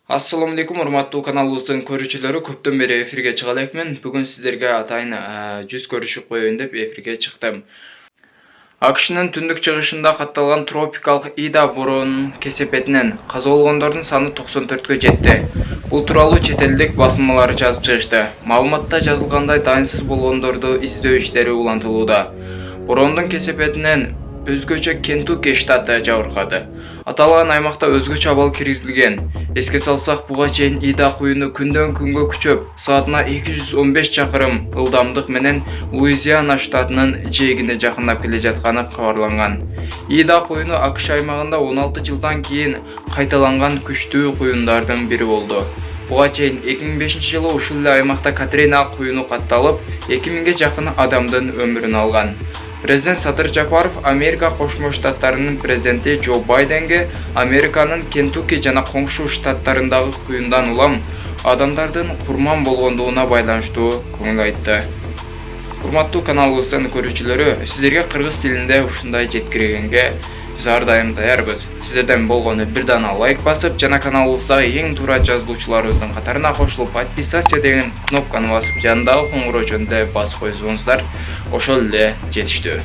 Assalamu alaikum, урматтуу каналыбыздын көрүүчүлөрү. Көптөн бери эфирге чыга элекмин. Бүгүн сиздерге атайын жүз көрүшүп коеюн деп эфирге чыктым. АКШнын түндүк чыгышында катталган тропикалык Ида бороону кесепетинен каза болгондордун саны 94-кө жетти. Бул тууралуу чет элдик басылмалар жазып чыгышты. Маалыматта жазылгандай дайынсыз болгондорду издөө иштери улантылууда. Бороондун кесепетинен өзгөчө Кентукки штаты жабыркады. Аталган аймакта өзгөчө абал киргизилген. Эске салсак, буга чейин Ида куюну күндөн күнгө күчөп, саатына 215 чакырым ылдамдык менен Луизиана штатынын жээгине жакындап келе жатканы кабарланган. Ида куюну АКШ аймагында 16 жылдан кийин кайталанган күчтүү куюндардын бири болду. Буга чейин 2005-жылы ушул эле аймакта Катрина куюну катталып, 2000ге жакын адамдын өмүрүн алган. Президент Садыр Жапаров Америка Кошмо Штаттарынын президенти Джо Байденге Американын Кентукки жана коңшу штаттарындагы куюндан улам адамдардын курман болгондугуна байланыштуу көңүл айтты. Урматтуу каналыбыздын көрүүчүлөрү, сиздерге кыргыз тилинде ушундай жеткиргенге биз ар дайым даярбыз. Сиздерден болгону бир дана лайк басып, жана каналыбыздагы эң туура жазылуучуларыбыздын катарына кошулуп, подписаться деген кнопканы басып, жанындагы коңгуроо жөнүндө басып койсоңуздар, ошол эле жетиштүү.